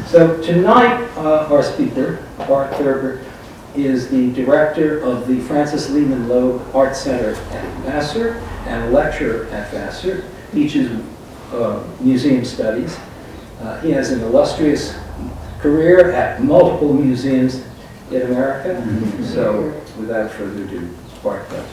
So tonight, our speaker, Barton Thurber, is the director of the Francis Lehman Loeb Art Center at Vassar and a lecturer at Vassar. Teaches museum studies. He has an illustrious career at multiple museums in America. So without further ado, Barton.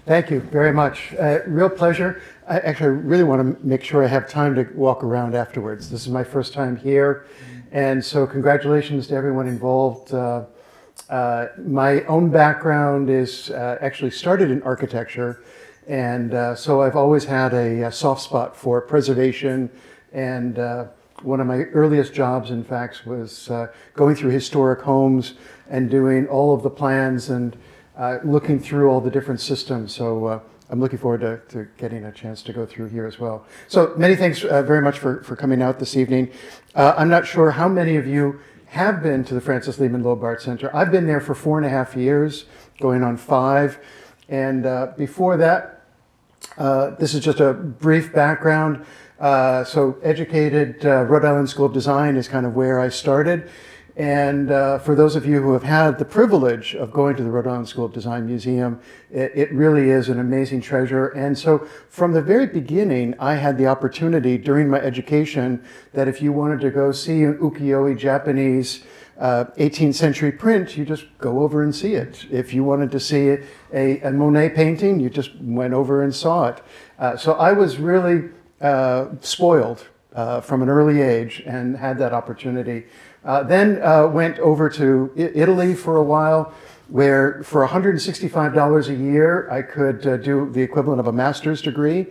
Thank you very much. Real pleasure. I actually really want to make sure I have time to walk around afterwards. This is my first time here, and so congratulations to everyone involved. My own background is actually started in architecture, and so I've always had a soft spot for preservation, and one of my earliest jobs, in fact, was going through historic homes and doing all of the plans and looking through all the different systems. So I'm looking forward to getting a chance to go through here as well. So many thanks very much for coming out this evening. I'm not sure how many of you have been to the Francis Lehman Loeb Art Center. I've been there for 4.5 years, going on 5. And before that, this is just a brief background. So educated, Rhode Island School of Design is kind of where I started. And for those of you who have had the privilege of going to the Rhode Island School of Design Museum, it really is an amazing treasure. And so from the very beginning, I had the opportunity during my education that if you wanted to go see an ukiyo-e Japanese 18th century print, you just go over and see it. If you wanted to see a Monet painting, you just went over and saw it. So I was really spoiled from an early age and had that opportunity. Then went over to Italy for a while, where for $165 a year, I could do the equivalent of a master's degree,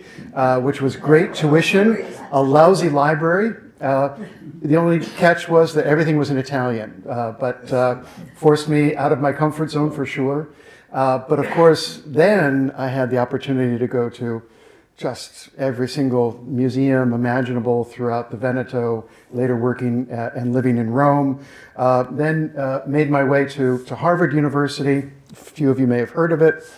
which was great tuition, a lousy library. The only catch was that everything was in Italian, but forced me out of my comfort zone for sure. But of course, then I had the opportunity to go to just every single museum imaginable throughout the Veneto, later working and living in Rome. Then made my way to Harvard University. A few of you may have heard of it.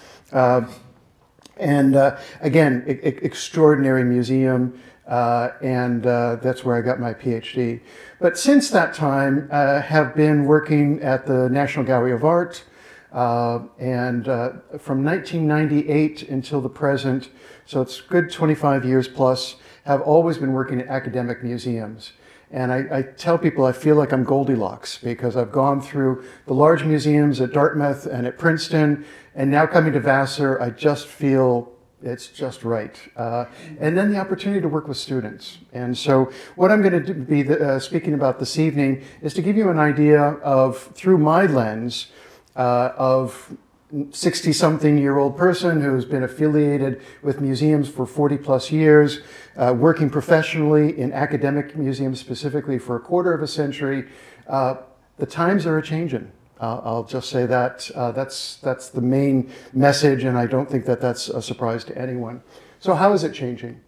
And again, extraordinary museum, and that's where I got my PhD. But since that time, I have been working at the National Gallery of Art, and from 1998 until the present, so it's good 25 years plus, have always been working at academic museums. And I tell people I feel like I'm Goldilocks because I've gone through the large museums at Dartmouth and at Princeton, and now coming to Vassar, I just feel it's just right. And then the opportunity to work with students. And so what I'm going to be speaking about this evening is to give you an idea of, through my lens, of 60-something-year-old person who's been affiliated with museums for 40 plus years, working professionally in academic museums specifically for a quarter of a century. The times are a-changing. I'll just say that. That's the main message, and I don't think that that's a surprise to anyone. So how is it changing?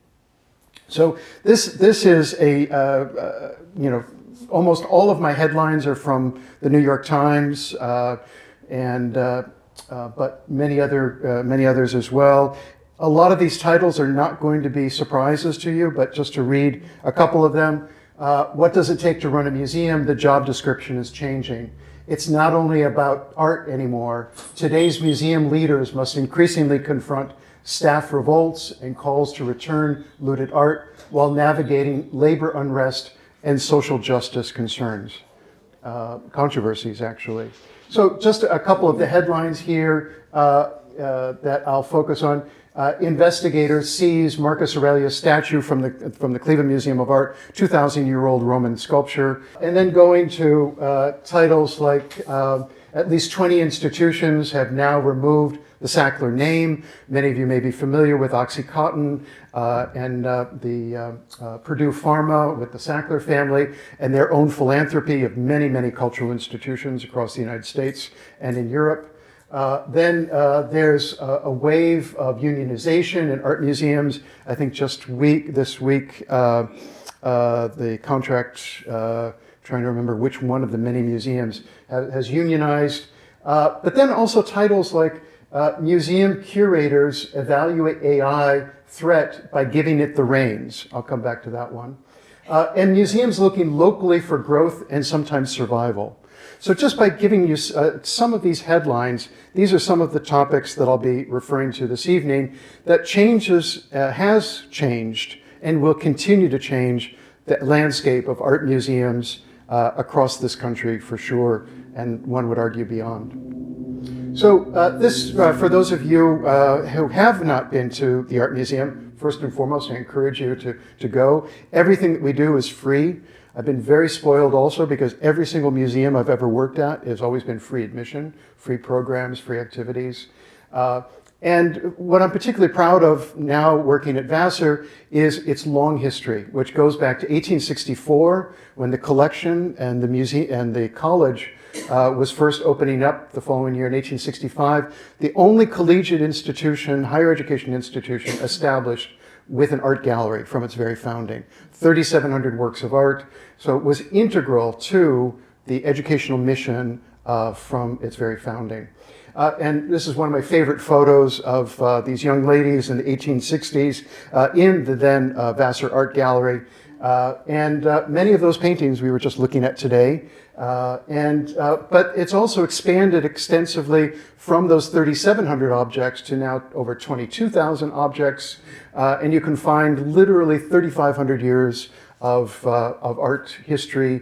So this is a, you know, almost all of my headlines are from the New York Times, but many others as well. A lot of these titles are not going to be surprises to you, but just to read a couple of them. What does it take to run a museum? The job description is changing. It's not only about art anymore. Today's museum leaders must increasingly confront staff revolts and calls to return looted art while navigating labor unrest and social justice concerns. Controversies, actually. So just a couple of the headlines here that I'll focus on. Investigator sees Marcus Aurelius statue from the Cleveland Museum of Art, 2,000-year-old Roman sculpture. And then going to titles like at least 20 institutions have now removed the Sackler name. Many of you may be familiar with OxyContin and the Purdue Pharma with the Sackler family and their own philanthropy of many, many cultural institutions across the United States and in Europe. Then there's a wave of unionization in art museums. I think just this week, the contract, trying to remember which one of the many museums has unionized. But then also titles like Museum curators evaluate AI threat by giving it the reins. I'll come back to that one. And museums looking locally for growth and sometimes survival. So just by giving you some of these headlines, these are some of the topics that I'll be referring to this evening that has changed and will continue to change the landscape of art museums across this country for sure, and one would argue beyond. So for those of you who have not been to the art museum, first and foremost, I encourage you to go. Everything that we do is free. I've been very spoiled also because every single museum I've ever worked at has always been free admission, free programs, free activities. And what I'm particularly proud of now working at Vassar is its long history, which goes back to 1864 when the collection and the museum and the college was first opening up the following year in 1865. The only collegiate institution, higher education institution established with an art gallery from its very founding. 3,700 works of art. So it was integral to the educational mission from its very founding. And this is one of my favorite photos of these young ladies in the 1860s in the then Vassar Art Gallery. And many of those paintings we were just looking at today. But it's also expanded extensively from those 3,700 objects to now over 22,000 objects. And you can find literally 3,500 years of art history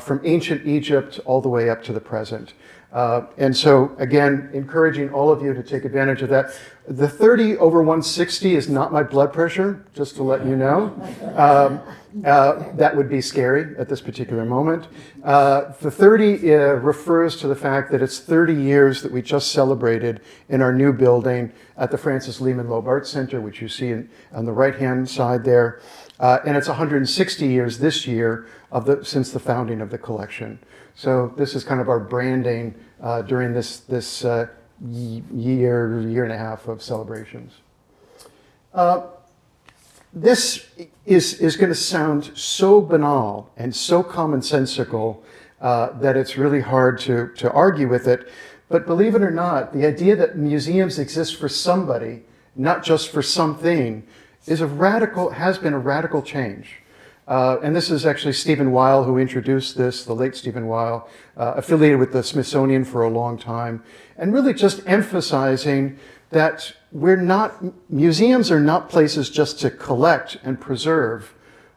from ancient Egypt all the way up to the present. And so, again, encouraging all of you to take advantage of that. The 30 over 160 is not my blood pressure, just to let you know. That would be scary at this particular moment. The 30 refers to the fact that it's 30 years that we just celebrated in our new building at the Francis Lehman Loeb Art Center, which you see on the right-hand side there. And it's 160 years this year since the founding of the collection. So this is kind of our branding during this year and a half of celebrations. This is going to sound so banal and so commonsensical that it's really hard to argue with it. But believe it or not, the idea that museums exist for somebody, not just for something, has been a radical change. And this is actually Stephen Weil who introduced this, the late Stephen Weil, affiliated with the Smithsonian for a long time, and really just emphasizing that museums are not places just to collect and preserve,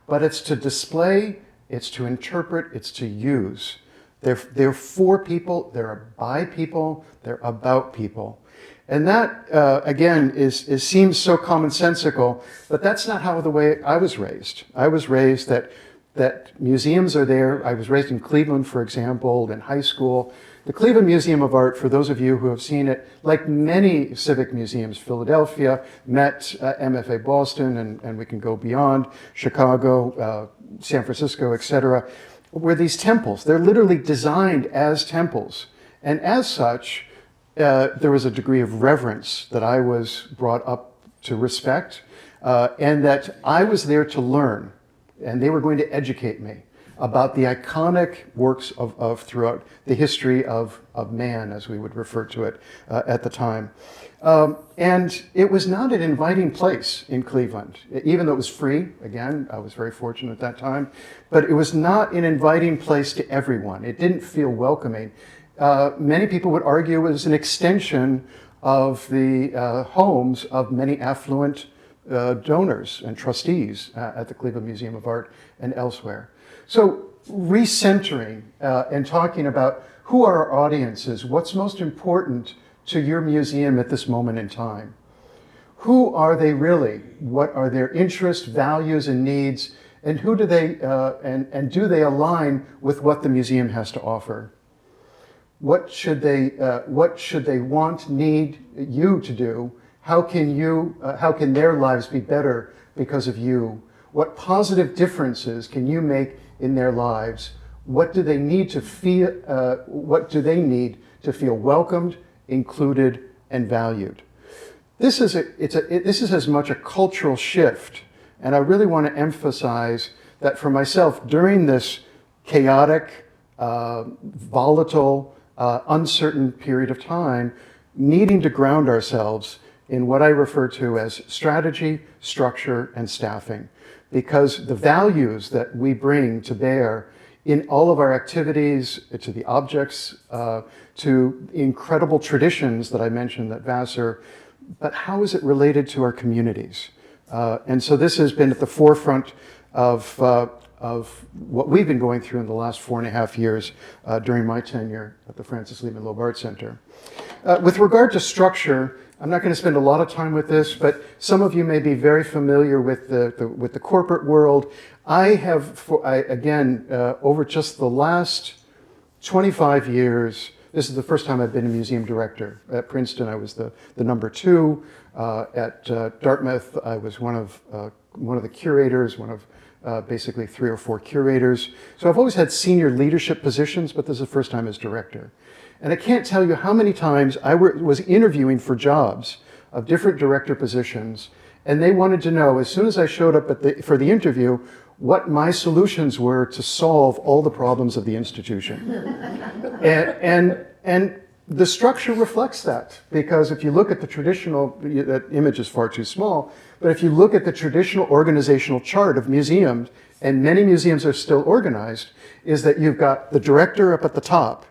but it's to display, it's to interpret, it's to use. They're for people, they're by people, they're about people. And that, again, seems so commonsensical, but that's not the way I was raised. I was raised that museums are there. I was raised in Cleveland, for example, in high school. The Cleveland Museum of Art, for those of you who have seen it, like many civic museums, Philadelphia, Met, MFA Boston, and we can go beyond, Chicago, San Francisco, etc., were these temples. They're literally designed as temples. And as such, there was a degree of reverence that I was brought up to respect, and that I was there to learn, and they were going to educate me about the iconic works of throughout the history of man, as we would refer to it at the time. And it was not an inviting place in Cleveland, even though it was free. Again, I was very fortunate at that time, but it was not an inviting place to everyone. It didn't feel welcoming. Many people would argue it was an extension of the homes of many affluent donors and trustees at the Cleveland Museum of Art and elsewhere. So recentering and talking about who are our audiences, what's most important to your museum at this moment in time. Who are they really? What are their interests, values, and needs? And who do they and do they align with what the museum has to offer? What should they need you to do? How can their lives be better because of you? What positive differences can you make in their lives? What do they need to feel? What do they need to feel welcomed, included, and valued? This is as much a cultural shift, and I really want to emphasize that for myself during this chaotic, volatile, uncertain period of time, needing to ground ourselves in what I refer to as strategy, structure, and staffing, because the values that we bring to bear in all of our activities, to the objects, to incredible traditions that I mentioned at Vassar, but how is it related to our communities? And so this has been at the forefront of what we've been going through in the last 4.5 years during my tenure at the Francis Lehman Loeb Art Center. With regard to structure, I'm not going to spend a lot of time with this, but some of you may be very familiar with the corporate world. I have, again, over just the last 25 years, this is the first time I've been a museum director. At Princeton, I was the number 2. At Dartmouth, I was one of the curators, one of basically 3 or 4 curators. So I've always had senior leadership positions, but this is the first time as director. And I can't tell you how many times I was interviewing for jobs of different director positions, and they wanted to know, as soon as I showed up for the interview, what my solutions were to solve all the problems of the institution. and the structure reflects that, because if you look at the traditional, that image is far too small, but if you look at the traditional organizational chart of museums, and many museums are still organized, is that you've got the director up at the top,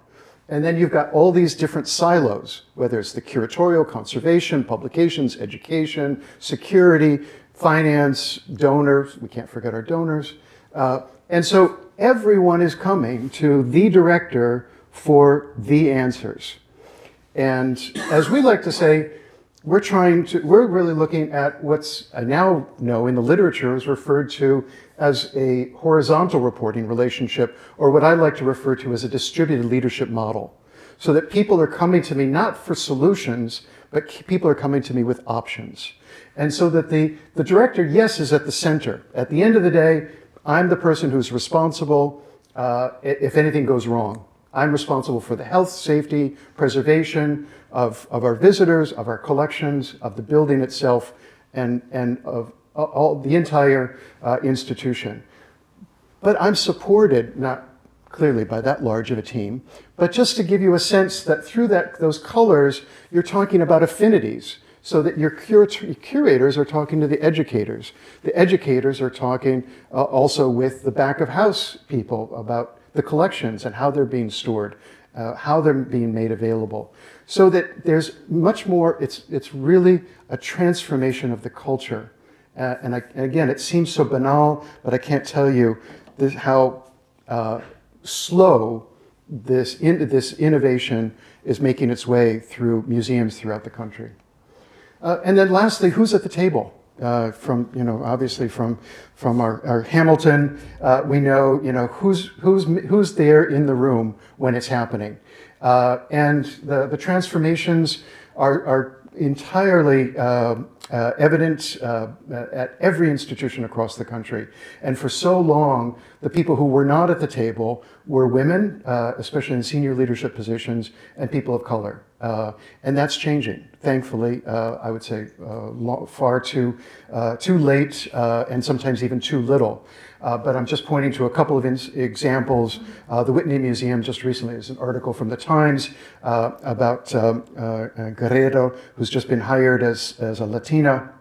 and then you've got all these different silos, whether it's the curatorial, conservation, publications, education, security, finance, donors, we can't forget our donors. And so everyone is coming to the director for the answers. And as we like to say, we're really looking at what's I now know in the literature is referred to as a horizontal reporting relationship, or what I like to refer to as a distributed leadership model. So that people are coming to me not for solutions, but people are coming to me with options. And so that the director, yes, is at the center. At the end of the day, I'm the person who's responsible if anything goes wrong. I'm responsible for the health, safety, preservation of our visitors, of our collections, of the building itself, and of all the entire institution. But I'm supported, not clearly by that large of a team, but just to give you a sense that through those colors, you're talking about affinities, so that your curators are talking to the educators. The educators are talking also with the back of house people about the collections and how they're being stored, how they're being made available. So that there's much more, it's really a transformation of the culture. And again, it seems so banal, but I can't tell you how slow this innovation is making its way through museums throughout the country. And then lastly, who's at the table? Obviously from our Hamilton, we know, who's there in the room when it's happening. And the transformations are entirely evident at every institution across the country. And for so long, the people who were not at the table were women, especially in senior leadership positions, and people of color. And that's changing, thankfully, I would say far too late and sometimes even too little. But I'm just pointing to a couple of examples. The Whitney Museum just recently, there's an article from the Times about Guerrero, who's just been hired as a Latina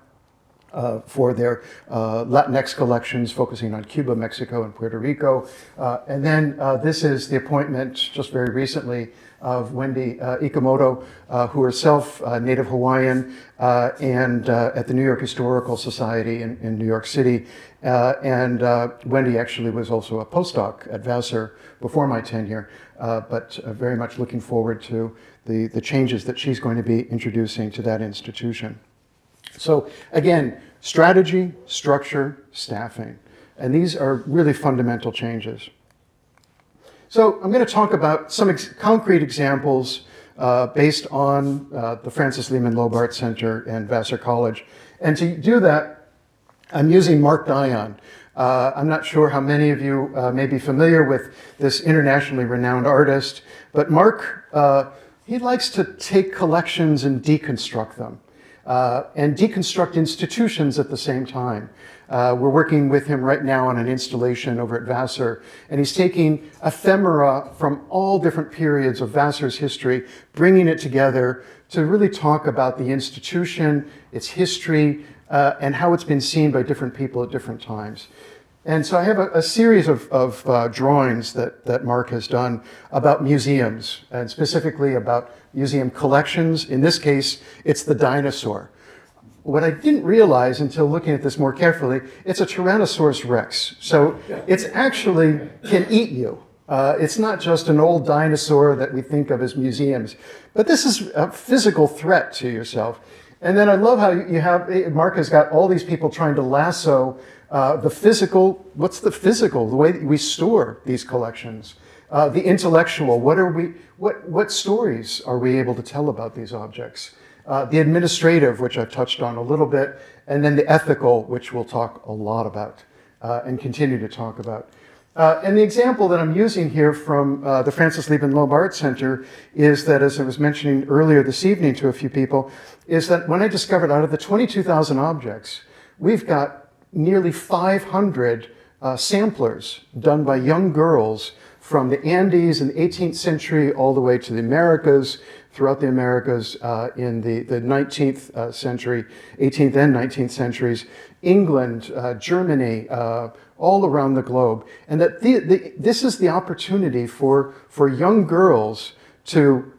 for their Latinx collections, focusing on Cuba, Mexico, and Puerto Rico. And then this is the appointment just very recently of Wendy Ikamoto, who herself Native Hawaiian, and at the New York Historical Society in New York City. And Wendy actually was also a postdoc at Vassar before my tenure, but very much looking forward to the changes that she's going to be introducing to that institution. So again, strategy, structure, staffing, and these are really fundamental changes. So I'm going to talk about some concrete examples based on the Francis Lehman Loeb Art Center and Vassar College. And to do that, I'm using Mark Dion. I'm not sure how many of you may be familiar with this internationally renowned artist, but Mark, he likes to take collections and deconstruct them. and deconstruct institutions at the same time. We're working with him right now on an installation over at Vassar, and he's taking ephemera from all different periods of Vassar's history, bringing it together to really talk about the institution, its history, and how it's been seen by different people at different times. And so I have a series of drawings that Mark has done about museums, and specifically about museum collections. In this case, it's the dinosaur. What I didn't realize until looking at this more carefully, it's a Tyrannosaurus Rex. So it's actually can eat you. It's not just an old dinosaur that we think of as museums, but this is a physical threat to yourself. And then I love how you have, Mark has got all these people trying to lasso the physical, what's the physical, the way that we store these collections, the intellectual, what stories are we able to tell about these objects? The administrative, which I've touched on a little bit, and then the ethical, which we'll talk a lot about and continue to talk about. And the example that I'm using here from the Francis Lehman Loeb Art Center is that, as I was mentioning earlier this evening to a few people, is that when I discovered out of the 22,000 objects, we've got nearly 500 samplers done by young girls from the Andes in the 18th century all the way to the Americas, throughout the Americas in the 19th century, 18th and 19th centuries, England, Germany, all around the globe. And that this is the opportunity for young girls to,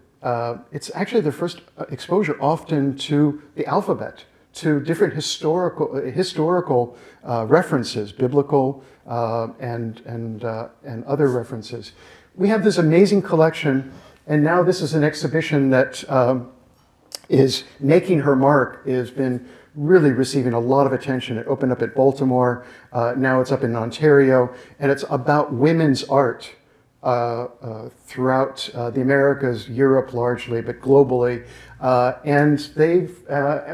it's actually their first exposure often to the alphabet, to different historical references, biblical and other references. We have this amazing collection, and now this is an exhibition that is making her mark, has been really receiving a lot of attention. It opened up at Baltimore, now it's up in Ontario, and it's about women's art throughout the Americas, Europe largely, but globally. And they've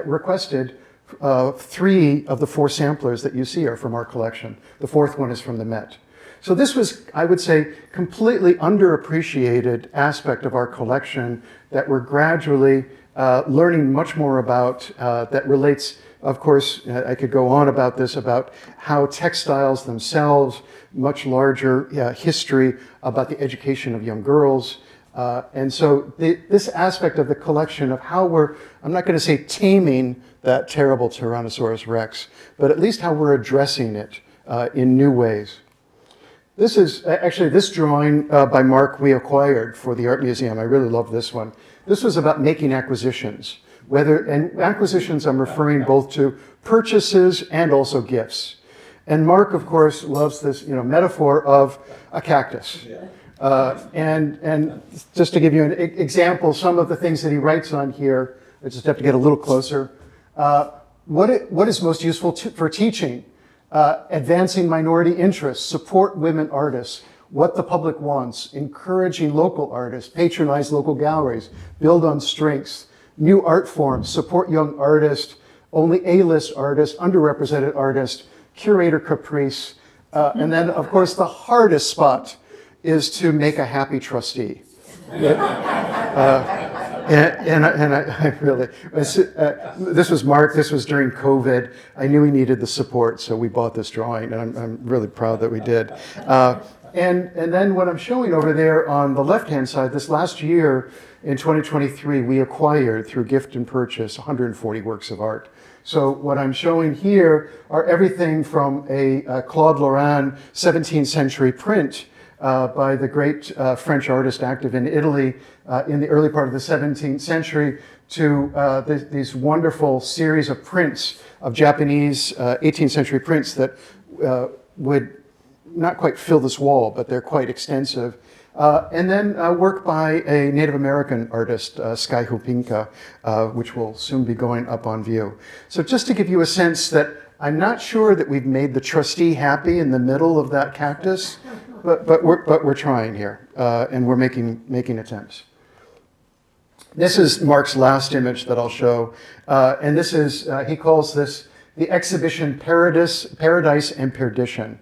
requested 3 of the 4 samplers that you see are from our collection. The 4th one is from the Met. So this was, I would say, completely underappreciated aspect of our collection that we're gradually learning much more about, that relates, of course, I could go on about this, about how textiles themselves, much larger history about the education of young girls. And so this aspect of the collection of how we're, I'm not going to say taming that terrible Tyrannosaurus Rex, but at least how we're addressing it in new ways. This is actually this drawing by Mark we acquired for the Art Museum. I really love this one. This was about making acquisitions. And acquisitions I'm referring both to purchases and also gifts. And Mark, of course, loves this metaphor of a cactus. And just to give you an example, some of the things that he writes on here, I just have to get a little closer. What is most useful for teaching? Advancing minority interests, support women artists, what the public wants, encouraging local artists, patronize local galleries, build on strengths, new art forms, support young artists, only A-list artists, underrepresented artists, curator caprice, and then, of course, the hardest spot is to make a happy trustee. And I really, this was Mark, this was during COVID. I knew he needed the support, so we bought this drawing, and I'm really proud that we did. And then what I'm showing over there on the left-hand side, this last year in 2023, we acquired through gift and purchase 140 works of art. So what I'm showing here are everything from a Claude Lorrain 17th century print by the great French artist active in Italy in the early part of the 17th century to these wonderful series of prints of Japanese 18th century prints that would not quite fill this wall, but they're quite extensive. And then work by a Native American artist, Sky Hupinka, which will soon be going up on view. So just to give you a sense that I'm not sure that we've made the trustee happy in the middle of that cactus, but we're trying here, and we're making attempts. This is Mark's last image that I'll show, and this is, he calls this the exhibition Paradise and Perdition.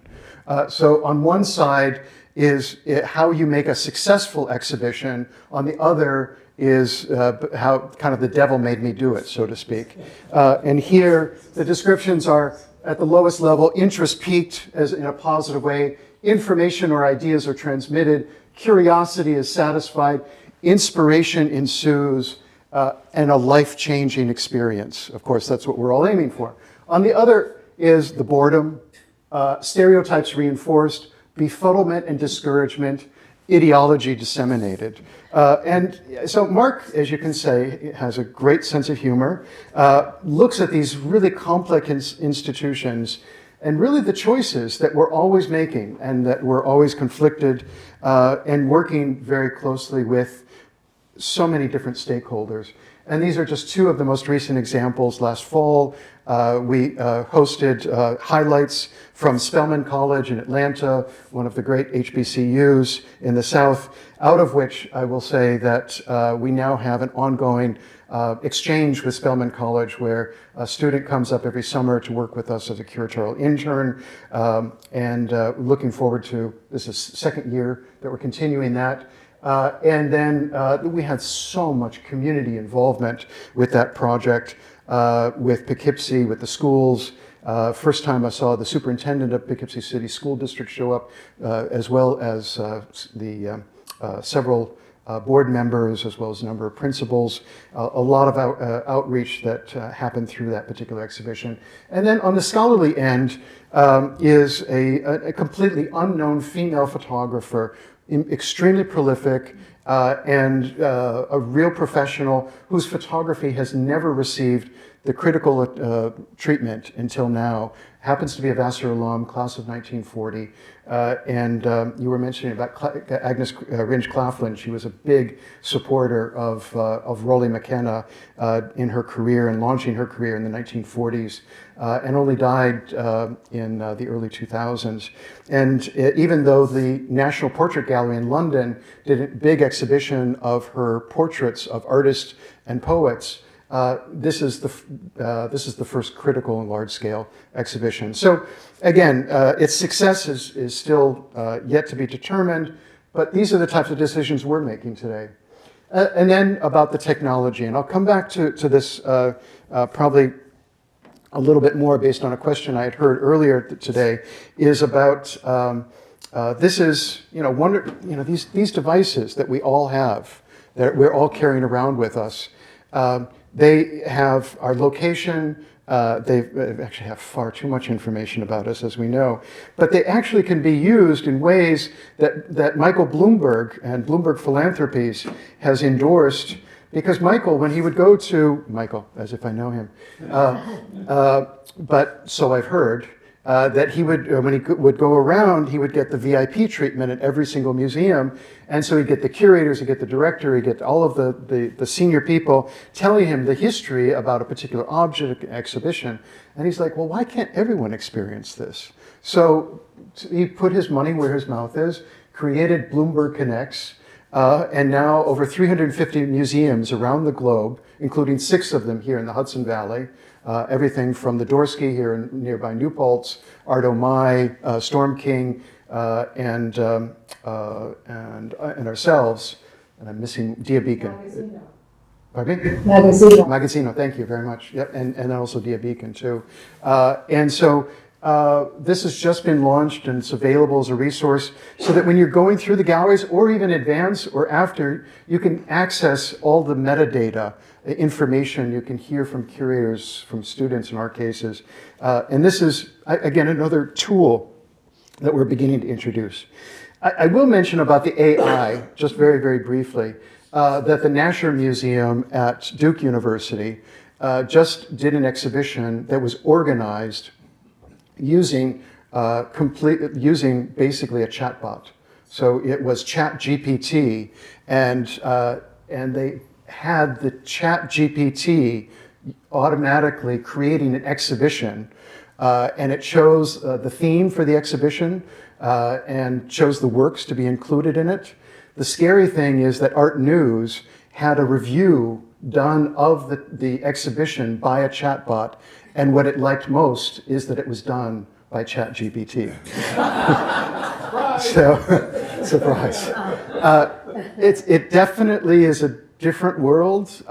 So on one side is how you make a successful exhibition. On the other is how kind of the devil made me do it, so to speak. And here, the descriptions are at the lowest level: interest peaked as in a positive way, information or ideas are transmitted, curiosity is satisfied, inspiration ensues, and a life-changing experience. Of course, that's what we're all aiming for. On the other is the boredom, stereotypes reinforced, befuddlement and discouragement, ideology disseminated. And so Mark, as you can say, has a great sense of humor, looks at these really complex institutions and really the choices that we're always making and that we're always conflicted and working very closely with so many different stakeholders. And these are just two of the most recent examples. Last fall, we hosted highlights from Spelman College in Atlanta, one of the great HBCUs in the South, out of which I will say that we now have an ongoing exchange with Spelman College, where a student comes up every summer to work with us as a curatorial intern, and looking forward to, this is second year that we're continuing that. And then we had so much community involvement with that project, with Poughkeepsie, with the schools. First time I saw the superintendent of Poughkeepsie City School District show up, as well as the several board members, as well as a number of principals, a lot of outreach that happened through that particular exhibition. And then on the scholarly end is a completely unknown female photographer, extremely prolific, and a real professional whose photography has never received the critical treatment until now. Happens to be a Vassar alum, class of 1940. And you were mentioning about Agnes Ringe Claflin. She was a big supporter of Rollie McKenna in her career and launching her career in the 1940s, and only died in the early 2000s. And even though the National Portrait Gallery in London did a big exhibition of her portraits of artists and poets, this is the first critical and large-scale exhibition. So again, its success is still yet to be determined, but these are the types of decisions we're making today. And then about the technology, and I'll come back to this probably a little bit more based on a question I had heard earlier today, is about this is, these devices that we all have, that we're all carrying around with us. They have our location. They actually have far too much information about us, as we know. But they actually can be used in ways that Michael Bloomberg and Bloomberg Philanthropies has endorsed. Because Michael, when he would go to, Michael, as if I know him, but so I've heard, that he would, when he would go around, he would get the VIP treatment at every single museum. And so he'd get the curators, he'd get the director, he'd get all of the senior people telling him the history about a particular object exhibition. And he's like, well, why can't everyone experience this? So he put his money where his mouth is, created Bloomberg Connects, and now over 350 museums around the globe, including 6 of them here in the Hudson Valley, everything from the Dorsky here in nearby New Paltz, Art O'Mai, Storm King, and ourselves, and I'm missing Dia Beacon. Magazino. Pardon me? Magazino. Magazino, thank you very much. Yep, and then also Dia Beacon too. And so this has just been launched and it's available as a resource so that when you're going through the galleries or even advance or after, you can access all the metadata, information you can hear from curators, from students in our cases. And this is, again, another tool that we're beginning to introduce. I will mention about the AI, just very, very briefly, that the Nasher Museum at Duke University just did an exhibition that was organized using basically a chatbot. So it was ChatGPT, and they had the ChatGPT automatically creating an exhibition, and it chose the theme for the exhibition and chose the works to be included in it. The scary thing is that Art News had a review done of the exhibition by a chatbot, and what it liked most is that it was done by ChatGPT. So, surprise. It definitely is a different world.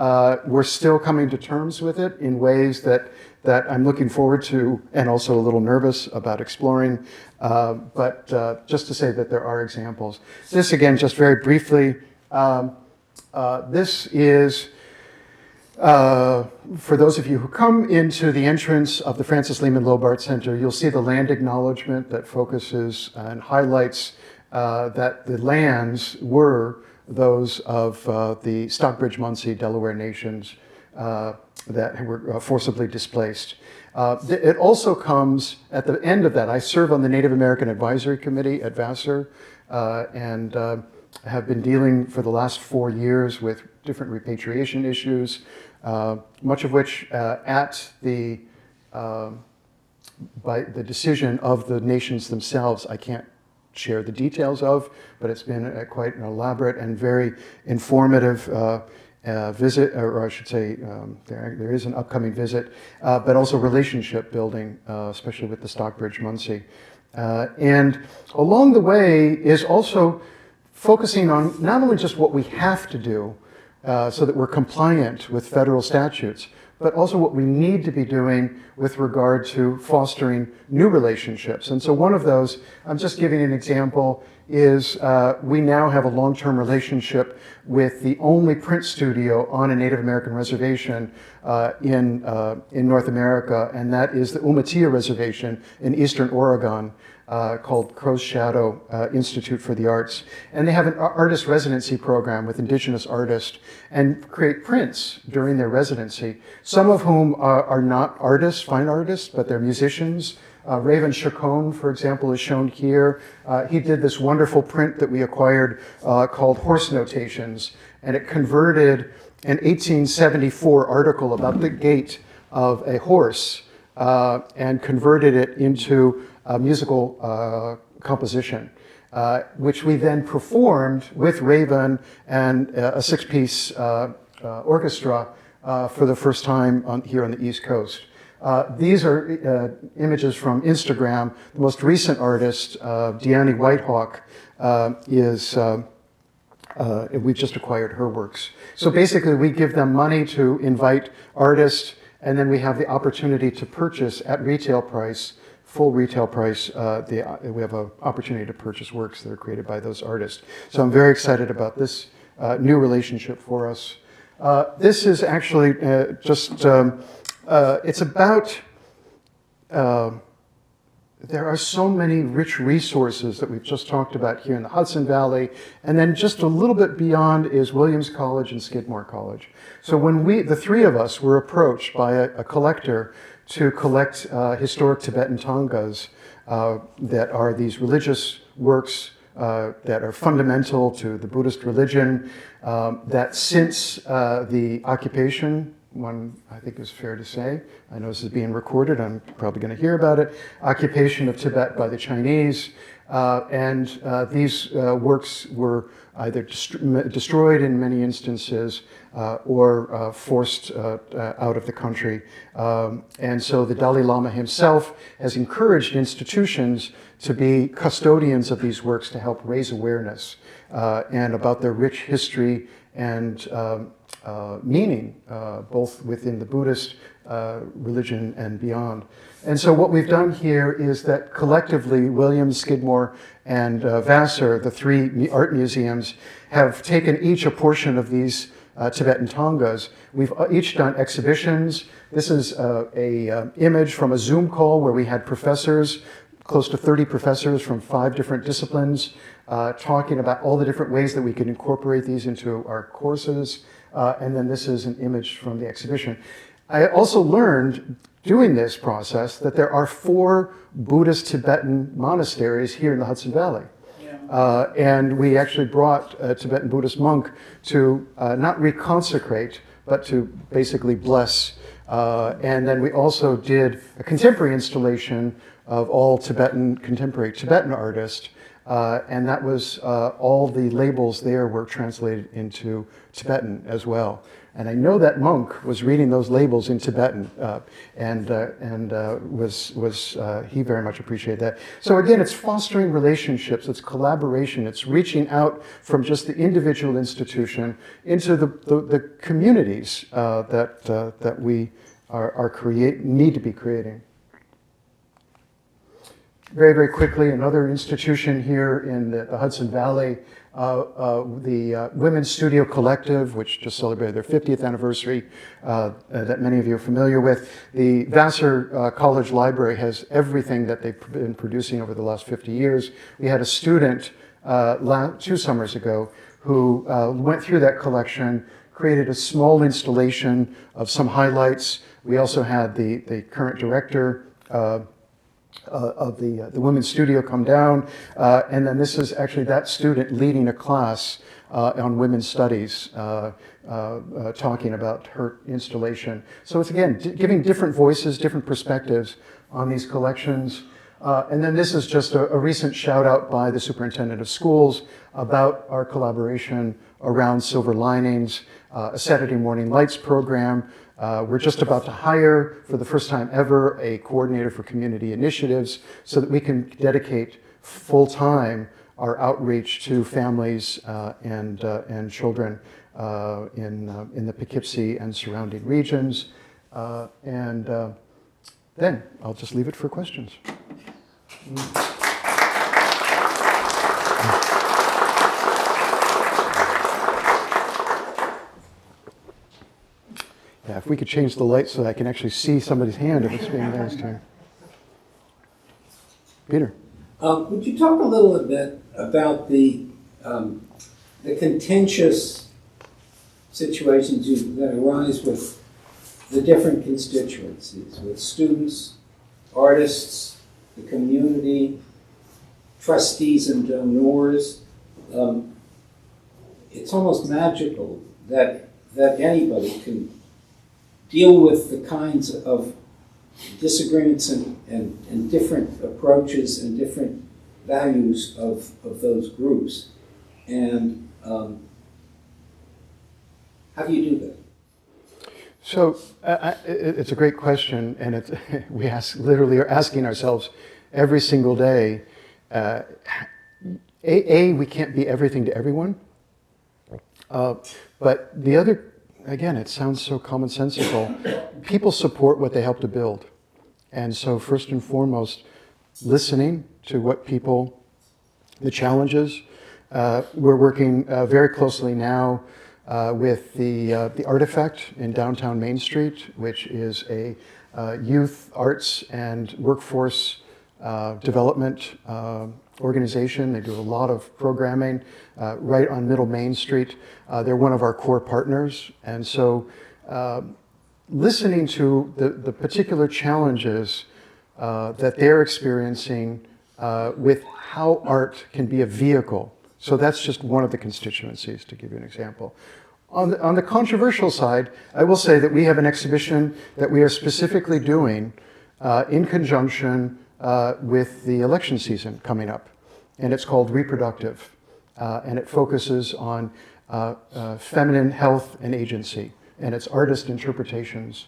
We're still coming to terms with it in ways that I'm looking forward to and also a little nervous about exploring. But just to say that there are examples. This, again, just very briefly, this is, for those of you who come into the entrance of the Francis Lehman Loeb Art Center, you'll see the land acknowledgement that focuses and highlights that the lands were those of the Stockbridge-Munsee Delaware nations that were forcibly displaced. It also comes at the end of that. I serve on the Native American Advisory Committee at Vassar and have been dealing for the last 4 years with different repatriation issues, much of which by the decision of the nations themselves, I can't share the details of, but it's been quite an elaborate and very informative visit, or I should say there is an upcoming visit, but also relationship building, especially with the Stockbridge-Munsee. And along the way is also focusing on not only just what we have to do so that we're compliant with federal statutes, but also what we need to be doing with regard to fostering new relationships. And so one of those, I'm just giving an example, is we now have a long-term relationship with the only print studio on a Native American reservation in North America, and that is the Umatilla Reservation in Eastern Oregon, called Crow's Shadow Institute for the Arts. And they have an artist residency program with indigenous artists and create prints during their residency, some of whom are not artists, fine artists, but they're musicians. Raven Chacon, for example, is shown here. He did this wonderful print that we acquired called Horse Notations, and it converted an 1874 article about the gait of a horse and converted it into a musical composition, which we then performed with Raven and a 6-piece orchestra for the first time here on the East Coast. These are images from Instagram. The most recent artist, Deanne Whitehawk, we've just acquired her works. So basically we give them money to invite artists, and then we have the opportunity to purchase at retail price, full retail price, we have an opportunity to purchase works that are created by those artists. So I'm very excited about this new relationship for us. This is actually it's about, there are so many rich resources that we've just talked about here in the Hudson Valley, and then just a little bit beyond is Williams College and Skidmore College. So when the three of us were approached by a collector to collect historic Tibetan tangas that are these religious works that are fundamental to the Buddhist religion, that since the occupation, one I think is fair to say, I know this is being recorded, I'm probably going to hear about it, occupation of Tibet by the Chinese, and these works were either destroyed in many instances or forced out of the country. And so the Dalai Lama himself has encouraged institutions to be custodians of these works to help raise awareness and about their rich history and meaning, both within the Buddhist religion and beyond. And so what we've done here is that collectively, Williams, Skidmore, and Vassar, the three art museums, have taken each a portion of these Tibetan tangas. We've each done exhibitions. This is an image from a Zoom call where we had professors, close to 30 professors from 5 different disciplines, talking about all the different ways that we can incorporate these into our courses. And then this is an image from the exhibition. I also learned doing this process that there are 4 Buddhist Tibetan monasteries here in the Hudson Valley. Yeah. And we actually brought a Tibetan Buddhist monk to not reconsecrate, but to basically bless. And then we also did a contemporary installation of all contemporary Tibetan artists. And that was all the labels there were translated into Tibetan as well. And I know that monk was reading those labels in Tibetan, he very much appreciated that. So again, it's fostering relationships, it's collaboration, it's reaching out from just the individual institution into the communities that we need to be creating. Very, very quickly, another institution here in the Hudson Valley, the Women's Studio Collective, which just celebrated their 50th anniversary, that many of you are familiar with. The Vassar College Library has everything that they've been producing over the last 50 years. We had a student 2 summers ago who went through that collection, created a small installation of some highlights. We also had the current director of the women's studio come down, and then this is actually that student leading a class on women's studies, talking about her installation. So it's again giving different voices, different perspectives on these collections. And then this is just a recent shout out by the superintendent of schools about our collaboration around Silver Linings, a Saturday Morning Lights program. We're just about to hire, for the first time ever, a coordinator for community initiatives so that we can dedicate full-time our outreach to families and children in the Poughkeepsie and surrounding regions. Then I'll just leave it for questions. Yeah, if we could change the light so that I can actually see somebody's hand if it's being raised here. Peter. Would you talk a little bit about the contentious situations that arise with the different constituencies, with students, artists, the community, trustees and donors? It's almost magical that anybody can deal with the kinds of disagreements and different approaches and different values of those groups. And how do you do that? So it's a great question, and we literally are asking ourselves every single day. We can't be everything to everyone, but the other, again, it sounds so commonsensical. People support what they help to build. And so first and foremost, listening to what the challenges. We're working very closely now with the Artifact in downtown Main Street, which is a youth arts and workforce development organization. They do a lot of programming right on Middle Main Street. They're one of our core partners. And so listening to the particular challenges that they're experiencing with how art can be a vehicle. So that's just one of the constituencies, to give you an example. On the controversial side, I will say that we have an exhibition that we are specifically doing in conjunction with the election season coming up, and it's called Reproductive, and it focuses on feminine health and agency, and it's artist interpretations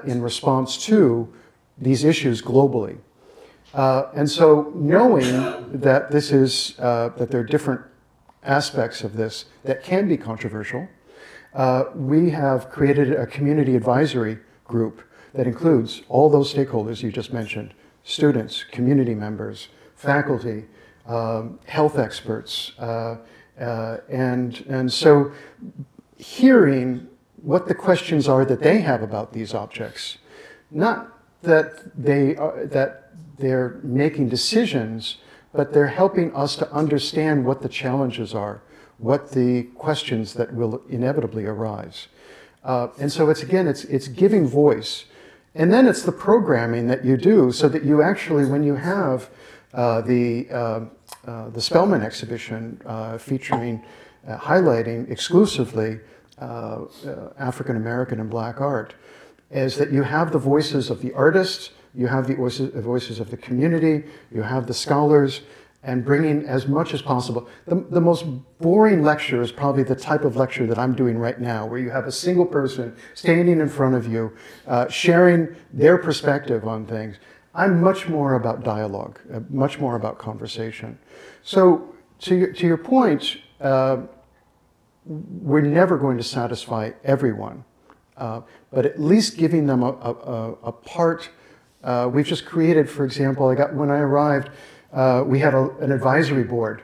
in response to these issues globally. And so knowing that this is, that there are different aspects of this that can be controversial, we have created a community advisory group that includes all those stakeholders you just mentioned: students, community members, faculty, health experts, and so hearing what the questions are that they have about these objects, not that they're making decisions, but they're helping us to understand what the challenges are, what the questions that will inevitably arise. And so it's giving voice. And then it's the programming that you do so that you actually, when you have the Spellman exhibition featuring, highlighting exclusively African American and Black art, is that you have the voices of the artists, you have the voices of the community, you have the scholars, and bringing as much as possible. The most boring lecture is probably the type of lecture that I'm doing right now, where you have a single person standing in front of you, sharing their perspective on things. I'm much more about dialogue, much more about conversation. So to your point, we're never going to satisfy everyone, but at least giving them a part. We've just created, for example, when I arrived, we had an advisory board,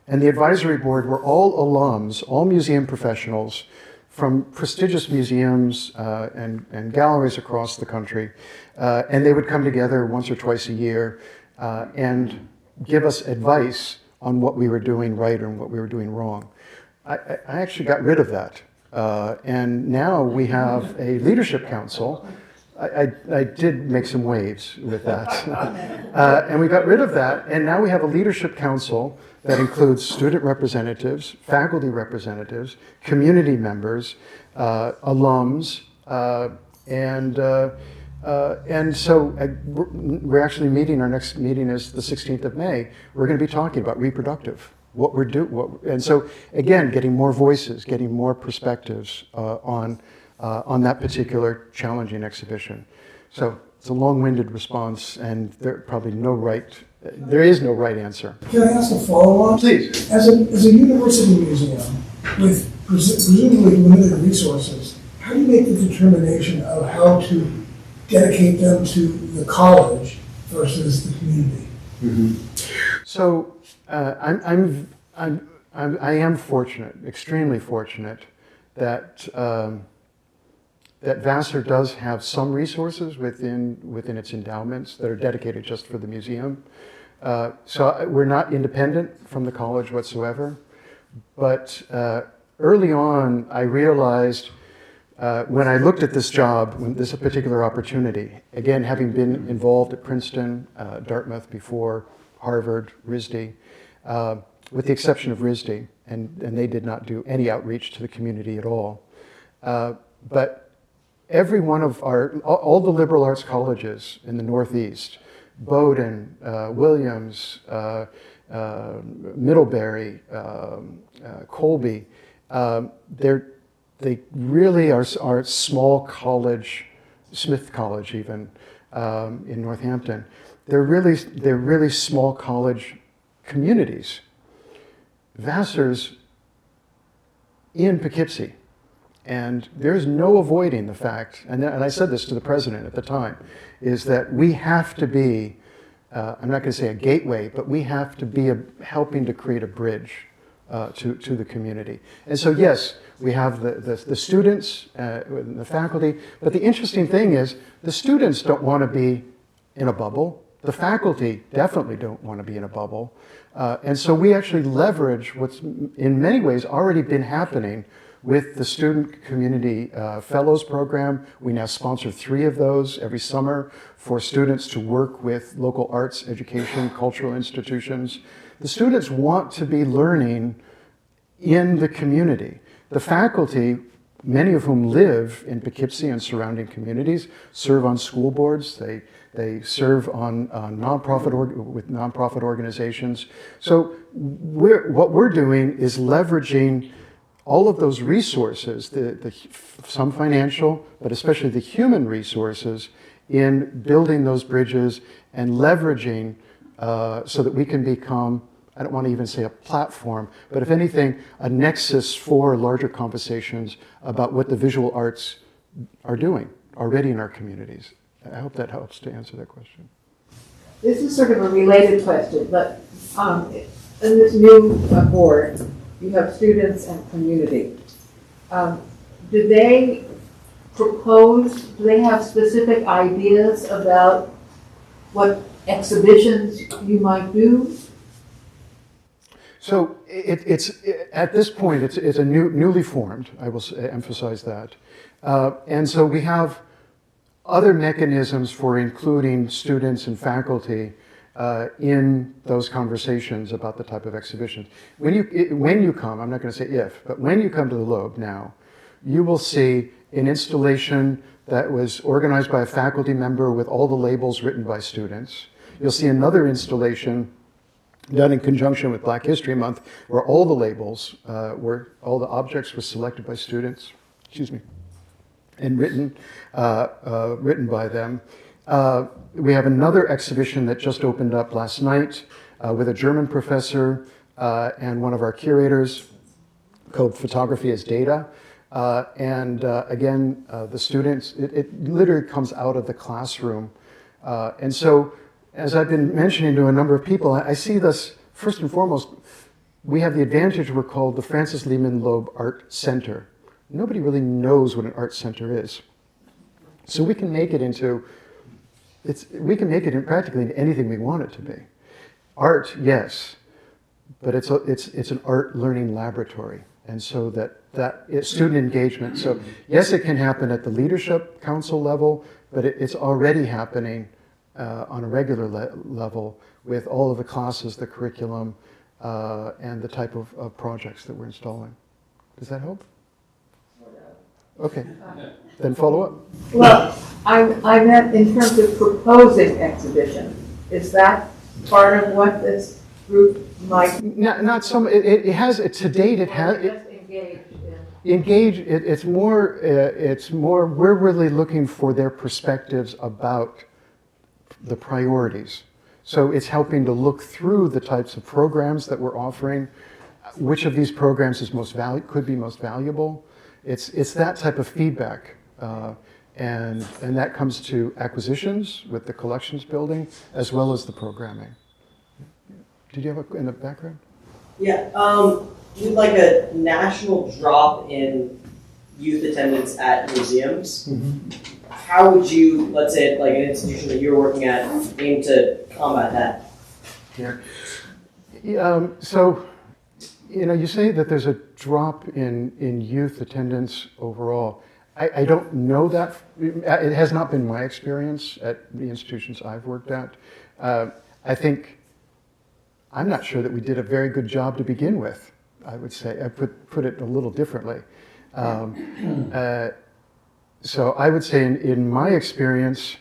and the advisory board were all alums, all museum professionals from prestigious museums and galleries across the country, and they would come together once or twice a year and give us advice on what we were doing right and what we were doing wrong. I actually got rid of that, and now we have a leadership council. I did make some waves with that, and we got rid of that, and now we have a leadership council that includes student representatives, faculty representatives, community members, alums, and so we're actually meeting. Our next meeting is the 16th of May. We're going to be talking about reproductive, what we're doing, and so again, getting more voices, getting more perspectives on that particular challenging exhibition. So it's a long-winded response, and there is no right answer. Can I ask a follow-on? Please. As a university museum with presumably limited resources, how do you make the determination of how to dedicate them to the college versus the community? Mm-hmm. So I am fortunate, extremely fortunate, that that Vassar does have some resources within its endowments that are dedicated just for the museum. So we're not independent from the college whatsoever. But early on, I realized when I looked at this job, this particular opportunity, again, having been involved at Princeton, Dartmouth before, Harvard, RISD, with the exception of RISD, and they did not do any outreach to the community at all. But every one of all the liberal arts colleges in the Northeast, Bowdoin, Williams, Middlebury, Colby, they really are small college, Smith College even, in Northampton. They're really small college communities. Vassar's in Poughkeepsie. And there's no avoiding the fact, and I said this to the president at the time, is that we have to be, I'm not going to say a gateway, but we have to be helping to create a bridge to the community. And so yes, we have the students, the faculty, but the interesting thing is the students don't want to be in a bubble. The faculty definitely don't want to be in a bubble. And so we actually leverage what's in many ways already been happening with the Student Community Fellows Program. We now sponsor 3 of those every summer for students to work with local arts, education, cultural institutions. The students want to be learning in the community. The faculty, many of whom live in Poughkeepsie and surrounding communities, serve on school boards. They serve on with nonprofit organizations. So what we're doing is leveraging all of those resources, some financial, but especially the human resources, in building those bridges and leveraging so that we can become, I don't want to even say a platform, but if anything, a nexus for larger conversations about what the visual arts are doing already in our communities. I hope that helps to answer that question. This is sort of a related question, but in this new board, you have students and community. Do they have specific ideas about what exhibitions you might do? So at this point, it's a newly formed, I will emphasize that. And so we have other mechanisms for including students and faculty in those conversations about the type of exhibitions. When you come, I'm not going to say if, but when you come to the Loeb now, you will see an installation that was organized by a faculty member with all the labels written by students. You'll see another installation done in conjunction with Black History Month, where all the labels, all the objects were selected by students, excuse me, and written by them. We have another exhibition that just opened up last night with a German professor and one of our curators called Photography as Data. Again, the students, it literally comes out of the classroom. And so, as I've been mentioning to a number of people, I see this, first and foremost, we have the advantage we're called the Francis Lehman Loeb Art Center. Nobody really knows what an art center is. So we can make it into, practically into anything we want it to be. Art, yes, but it's an art learning laboratory. And so it's student engagement. So yes, it can happen at the leadership council level, but it's already happening on a regular level with all of the classes, the curriculum, and the type of projects that we're installing. Does that help? Okay, then follow up. Well, I meant in terms of proposing exhibition. Is that part of what this group might? Not some. It has. To date, it has. Just engage in. It's more. We're really looking for their perspectives about the priorities. So it's helping to look through the types of programs that we're offering. Which of these programs is could be most valuable? It's that type of feedback, and that comes to acquisitions with the collections building as well as the programming. Did you have in the background? Yeah, with like a national drop in youth attendance at museums, how would you, let's say like an institution that you're working at, aim to combat that? Yeah. So, you say that there's a drop in youth attendance overall. I don't know that. It has not been my experience at the institutions I've worked at. I'm not sure that we did a very good job to begin with, I would say. I put it a little differently. So I would say in my experience,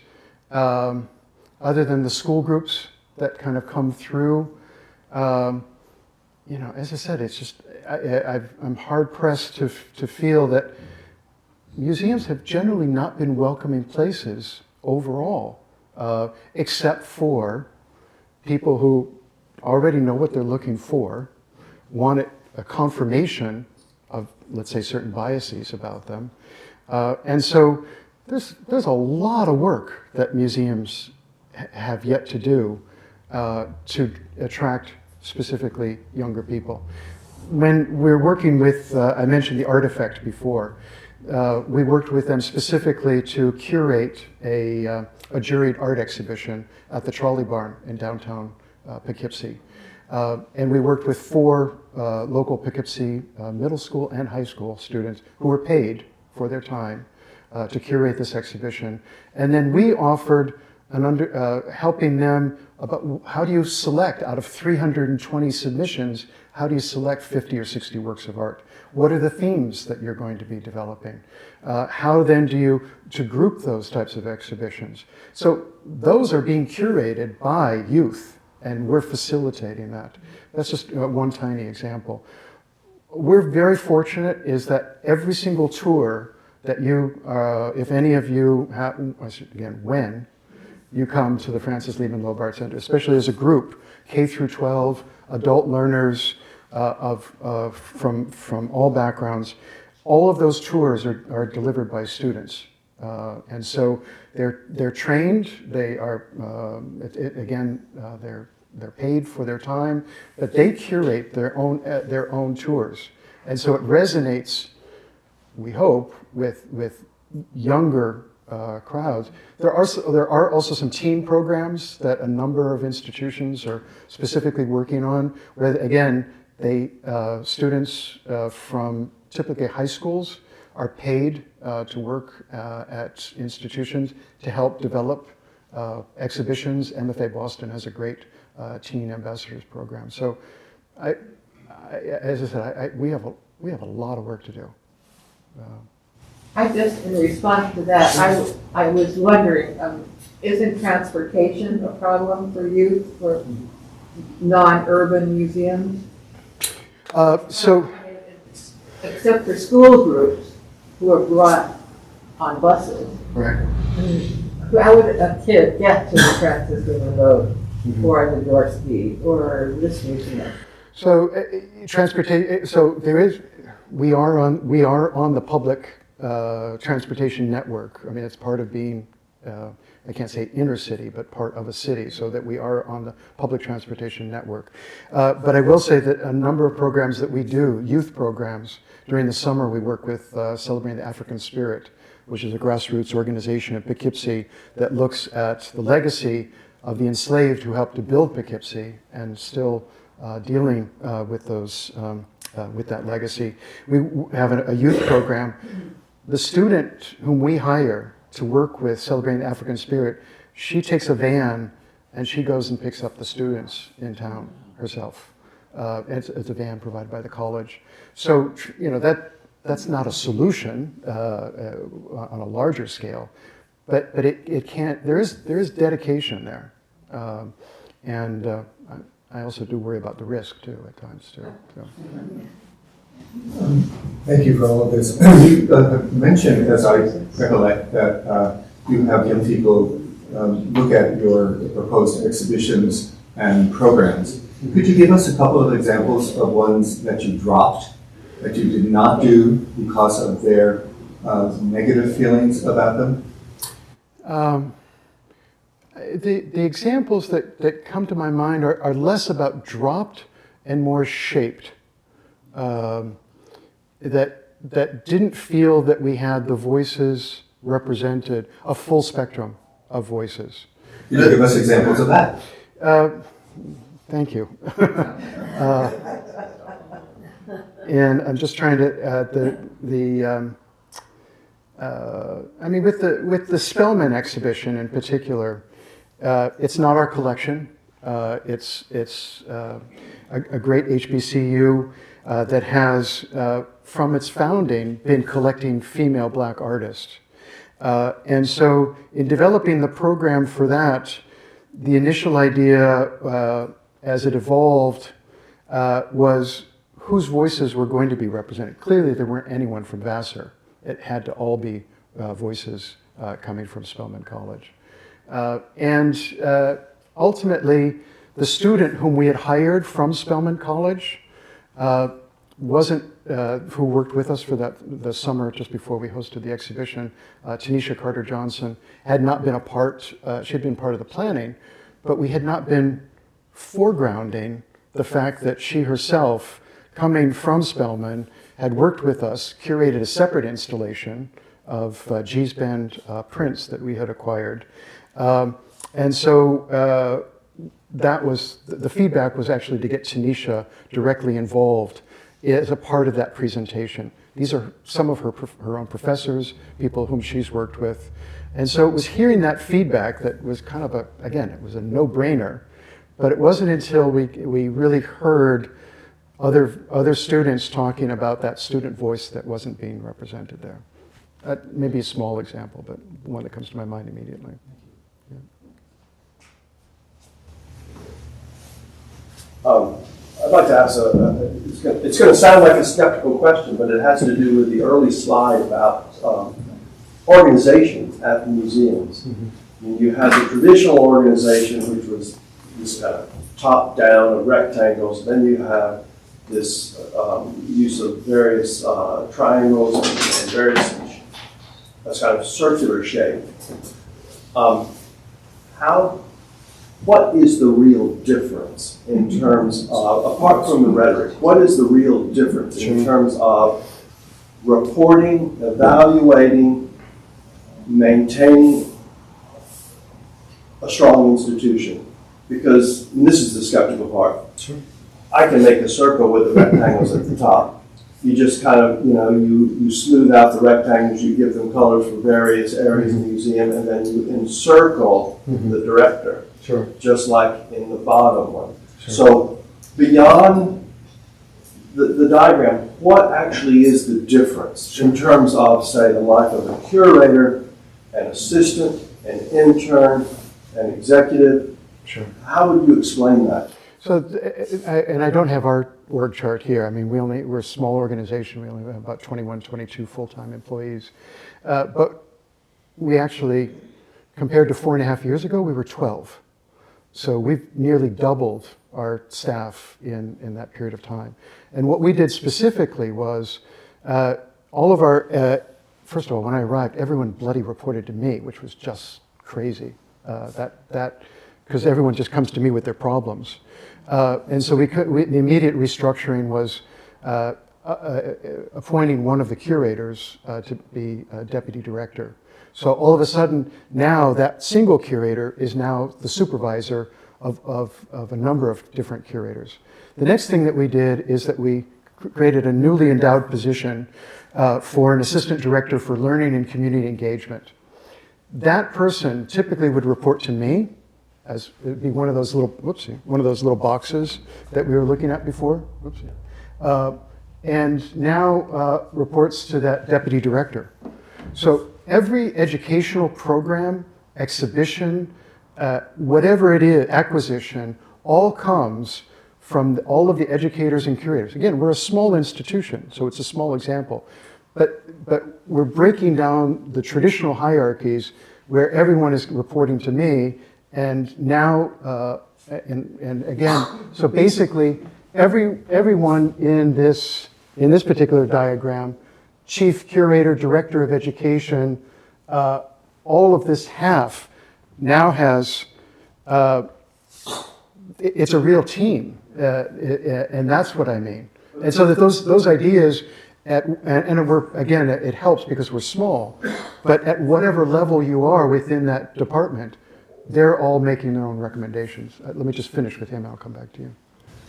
other than the school groups that kind of come through, as I said, it's just, I'm hard pressed to feel that museums have generally not been welcoming places overall, except for people who already know what they're looking for, want a confirmation of, let's say, certain biases about them. And so there's a lot of work that museums have yet to do to attract specifically younger people. When we're working with, I mentioned the Artifact before, we worked with them specifically to curate a juried art exhibition at the Trolley Barn in downtown Poughkeepsie. And we worked with 4 local Poughkeepsie middle school and high school students who were paid for their time to curate this exhibition. And then we offered helping them about how do you select out of 320 submissions, how do you select 50 or 60 works of art? What are the themes that you're going to be developing? How then do you group those types of exhibitions? So those are being curated by youth, and we're facilitating that. That's just one tiny example. We're very fortunate is that every single tour that you, if any of you, when you come to the Francis Lehman Loeb Art Center, especially as a group, K through 12, adult learners from all backgrounds, all of those tours are delivered by students. And so they're trained, they are, they're paid for their time, but they curate their own tours. And so it resonates, we hope, with younger crowds. There are also some teen programs that a number of institutions are specifically working on, where again, students from typically high schools are paid to work at institutions to help develop exhibitions. MFA Boston has a great teen ambassadors program. So, as I said, we have a lot of work to do. I just, in response to that, I was wondering, isn't transportation a problem for youth? non-urban museums? So, Except for school groups who are brought on buses. right. I mean, how would a kid get to the Francis Lehman Loeb or the Dorsey or this museum? So transportation. So we are on the public transportation network. I mean, it's part of being. I can't say inner city, but part of a city, so that we are on the public transportation network. But I will say that a number of programs that we do, youth programs, during the summer we work with Celebrating the African Spirit, which is a grassroots organization in Poughkeepsie that looks at the legacy of the enslaved who helped to build Poughkeepsie and still dealing with those with that legacy. We have a youth program. The student whom we hire to work with Celebrating the African Spirit, she takes a van and she goes and picks up the students in town herself. It's a van provided by the college. So, that's not a solution on a larger scale, but it can't, there is dedication there. And I also do worry about the risk too at times too. So. Thank you for all of this. You mentioned, as I recollect, that you have young people look at your proposed exhibitions and programs. Could you give us a couple of examples of ones that you dropped, that you did not do because of their negative feelings about them? The examples that come to my mind are less about dropped and more shaped. That didn't feel that we had the voices represented, a full spectrum of voices. Could you give us examples of that? Thank you. And I'm just trying to I mean, with the Spellman exhibition in particular, it's not our collection. It's a great HBCU that has, from its founding, been collecting female black artists. And so in developing the program for that, the initial idea as it evolved was whose voices were going to be represented. Clearly there weren't anyone from Vassar. It had to all be voices coming from Spelman College. And ultimately, the student whom we had hired from Spelman College wasn't, who worked with us for the summer just before we hosted the exhibition, Tanisha Carter-Johnson, had not been a part, she had been part of the planning, but we had not been foregrounding the fact that she herself, coming from Spelman, had worked with us, curated a separate installation of G's Bend prints that we had acquired. And so that was, the feedback was actually to get Tanisha directly involved as a part of that presentation. These are some of her own professors, people whom she's worked with. And so it was hearing that feedback that was kind of again, it was a no-brainer, but it wasn't until we really heard other students talking about that student voice that wasn't being represented there. Maybe a small example, but one that comes to my mind immediately. Yeah. I'd like to ask it's going to sound like a skeptical question, but it has to do with the early slide about organization at the museums. Mm-hmm. I mean, you had the traditional organization, which was this kind of top-down of rectangles. Then you have this use of various triangles and various, that's kind of circular shape. What is the real difference in terms of, apart from the rhetoric, what is the real difference in terms of reporting, evaluating, maintaining a strong institution? Because, and this is the skeptical part, I can make a circle with the rectangles at the top. You just kind of, you smooth out the rectangles, you give them colors for various areas in the museum, and then you encircle the director. Sure. Just like in the bottom one. Sure. So beyond the diagram, what actually is the difference in terms of, say, the life of a curator, an assistant, an intern, an executive? Sure. How would you explain that? So, and I don't have our org chart here. I mean, we're a small organization. We only have about 21, 22 full-time employees. But we actually, compared to 4.5 years ago, we were 12. So we've nearly doubled our staff in that period of time. And what we did specifically was all of our, first of all, when I arrived, everyone bloody reported to me, which was just crazy. Because everyone just comes to me with their problems. And so the immediate restructuring was appointing one of the curators to be a deputy director. So all of a sudden, now that single curator is now the supervisor of a number of different curators. The next thing that we did is that we created a newly endowed position for an assistant director for learning and community engagement. That person typically would report to me, as it would be one of those little boxes that we were looking at before. And now reports to that deputy director. So every educational program, exhibition, whatever it is, acquisition, all comes from all of the educators and curators. Again, we're a small institution, so it's a small example. But we're breaking down the traditional hierarchies where everyone is reporting to me, and now, and again, so basically, everyone in this particular diagram, chief curator, director of education, all of this half now has, it's a real team, and that's what I mean. And so that those ideas, and we're, again, it helps because we're small, but at whatever level you are within that department, they're all making their own recommendations. Let me just finish with him, and I'll come back to you.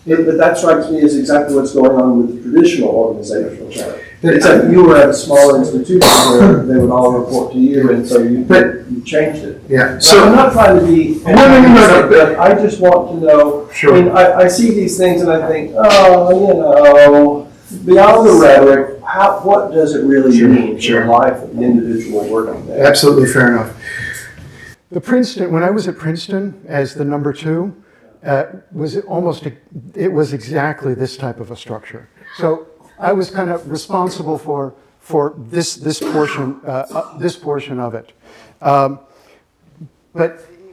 Yeah, but that strikes me as exactly what's going on with the traditional organizational chart. Except you were at a smaller institution where they would all report to you, and so you changed it. Yeah. So I'm not trying to be, but I just want to know. Sure. I mean, I see these things and I think, beyond the rhetoric, what does it really mean for the life of the individual working there? Absolutely, fair enough. When I was at Princeton as the number 2, it was exactly this type of a structure. So I was kind of responsible for this portion of it. But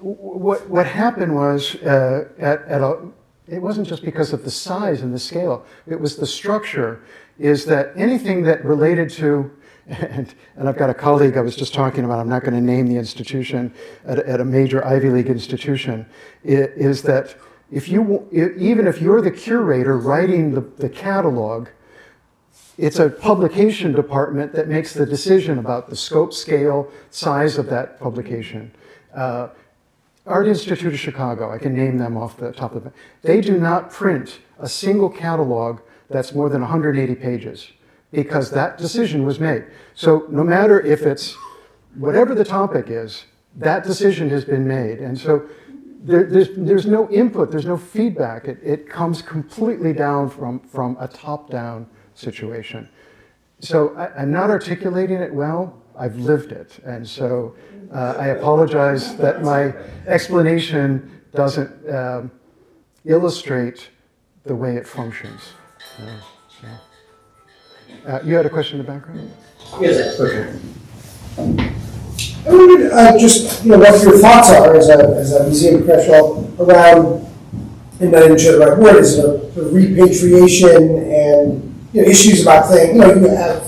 what happened was it wasn't just because of the size and the scale. It was the structure. Is that anything that related to, and I've got a colleague I was just talking about, I'm not going to name the institution, at a major Ivy League institution, is that even if you're the curator writing the catalog, it's a publication department that makes the decision about the scope, scale, size of that publication. Art Institute of Chicago, I can name them off the top of it. They do not print a single catalog that's more than 180 pages because that decision was made. So no matter if it's whatever the topic is, that decision has been made. And so there's no input, there's no feedback. It comes completely down from a top-down situation. So I'm not articulating it well, I've lived it. And so I apologize that my explanation doesn't illustrate the way it functions. You had a question in the background? Yes. Okay. I wondered just what your thoughts are as a museum professional around, and not even sure the right word is, the repatriation and issues about things. You have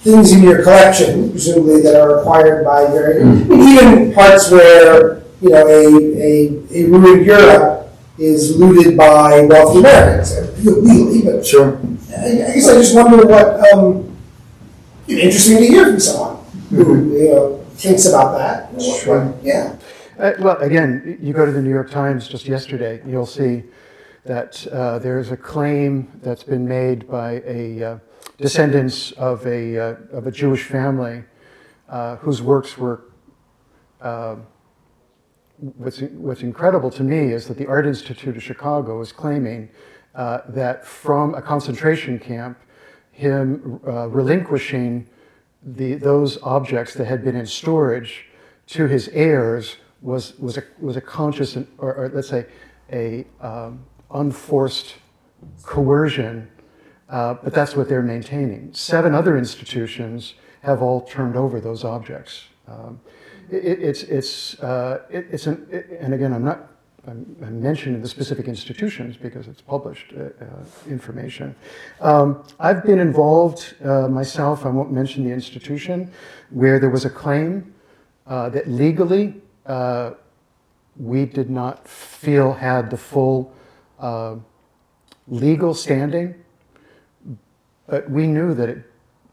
things in your collection, presumably, that are acquired by even parts where a ruined Europe is looted by wealthy Americans, legally. But Sure. I guess I just wonder what interesting to hear from someone who thinks about that. Sure. Yeah. Well, again, you go to the New York Times just yesterday, you'll see that there's a claim that's been made by descendants of a Jewish family whose works were. What's incredible to me is that the Art Institute of Chicago is claiming that from a concentration camp, him relinquishing those objects that had been in storage to his heirs was a conscious, or let's say, a unforced coercion, but that's what they're maintaining. 7 other institutions have all turned over those objects. And again, I'm mentioning the specific institutions because it's published information. I've been involved myself, I won't mention the institution, where there was a claim that legally we did not feel had the full legal standing, but we knew that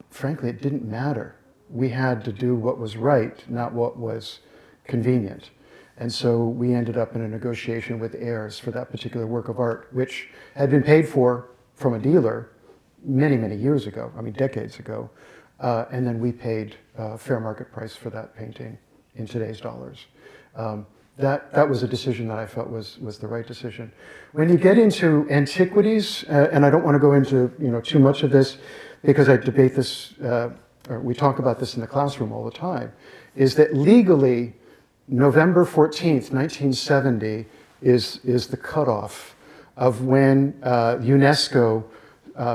frankly, it didn't matter. We had to do what was right, not what was convenient. And so we ended up in a negotiation with heirs for that particular work of art, which had been paid for from a dealer many, many years ago, I mean decades ago. And then we paid fair market price for that painting in today's dollars. That was a decision that I felt was the right decision. When you get into antiquities, and I don't want to go into too much of this because I debate this, or we talk about this in the classroom all the time, is that legally November 14th, 1970 is the cutoff of when UNESCO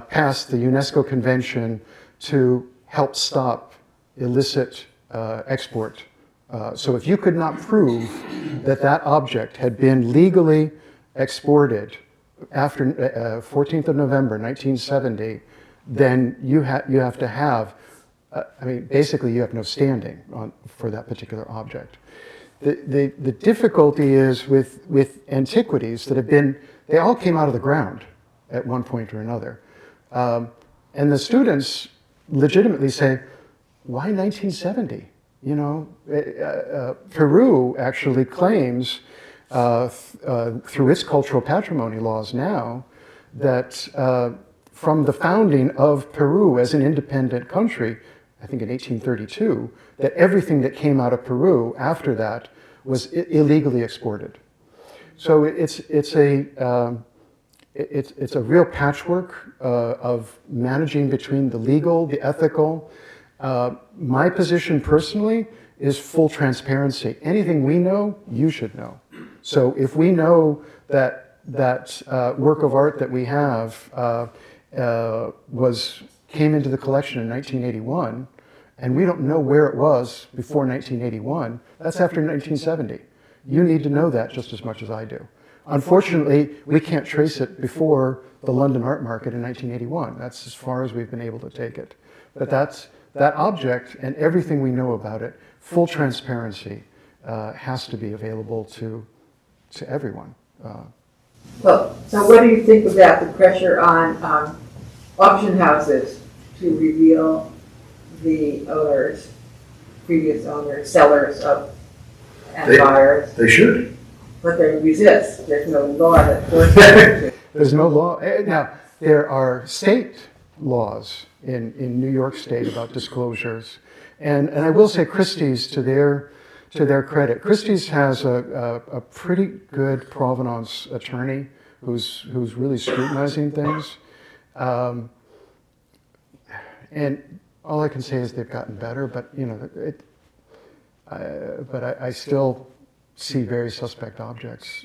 passed the UNESCO Convention to help stop illicit export. So if you could not prove that that object had been legally exported after 14th of November 1970, then you have to have, basically you have no standing for that particular object. The difficulty is with antiquities that have been, they all came out of the ground at one point or another. And the students legitimately say, why 1970? Peru actually claims through its cultural patrimony laws now that from the founding of Peru as an independent country, I think in 1832, that everything that came out of Peru after that was illegally exported. So it's a real patchwork of managing between the legal, the ethical. My position personally is full transparency. Anything we know, you should know. So if we know that work of art that we have came into the collection in 1981, and we don't know where it was before 1981, that's after 1970. You need to know that just as much as I do. Unfortunately, we can't trace it before the London art market in 1981. That's as far as we've been able to take it. But that object and everything we know about it, full transparency has to be available to everyone. Well, so what do you think about the pressure on auction houses to reveal the owners, previous owners, sellers and buyers? They should. But they resist. There's no law that forces them to. There's no law. Now, there are state laws in New York State about disclosures. And I will say Christie's, to their credit, Christie's has a pretty good provenance attorney who's really scrutinizing things. And all I can say is they've gotten better, but I still see very suspect objects.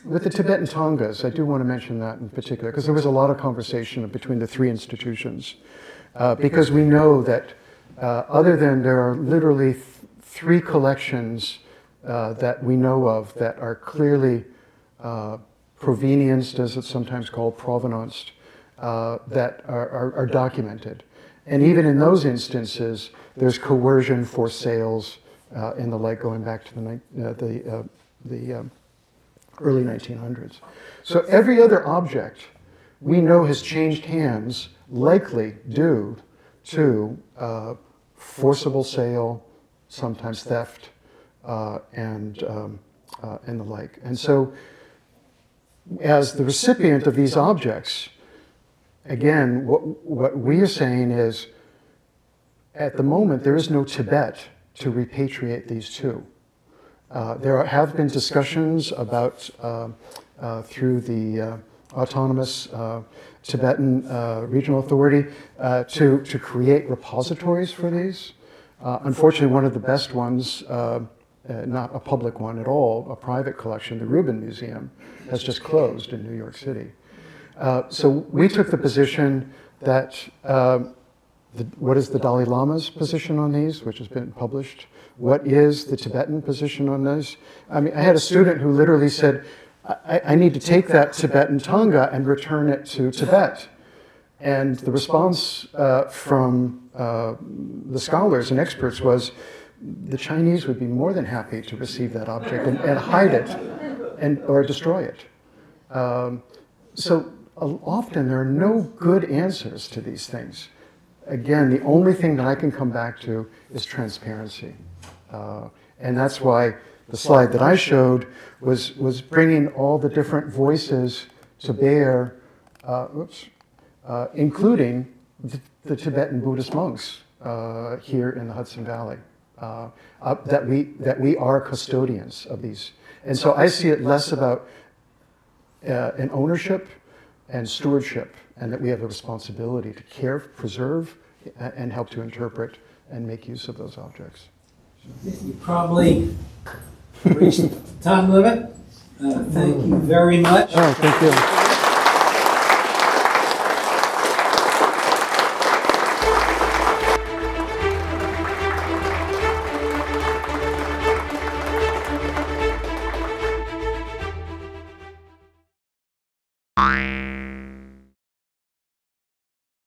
With the Tibetan Tongas, I do want to mention that in particular, because there was a lot of conversation between the 3 institutions. Because we know that other than there are literally 3 collections that we know of that are clearly provenienced, as it's sometimes called, provenanced, that are documented. And even in those instances, there's coercion for sales and the like, going back to the early 1900s. So every other object we know has changed hands, likely due to forcible sale, sometimes theft, and the like. And so as the recipient of these objects, again, what we are saying is, at the moment, there is no Tibet to repatriate these 2. There have been discussions about, through the autonomous Tibetan regional authority, to create repositories for these. Unfortunately, one of the best ones not a public one at all, a private collection. The Rubin Museum has just closed in New York City. So we took the position that, what is the Dalai Lama's position on these, which has been published? What is the Tibetan position on this? I mean, I had a student who literally said, I need to take that Tibetan Tonga and return it to Tibet. And the response from the scholars and experts was, the Chinese would be more than happy to receive that object and hide it or destroy it. So often there are no good answers to these things. Again, the only thing that I can come back to is transparency. And that's why the slide that I showed was bringing all the different voices to bear, including the Tibetan Buddhist monks here in the Hudson Valley, that we are custodians of these. And so I see it less about an ownership and stewardship, and that we have a responsibility to care, preserve, and help to interpret and make use of those objects. You probably reached the time limit. Thank you very much. Oh, thank you. Bye.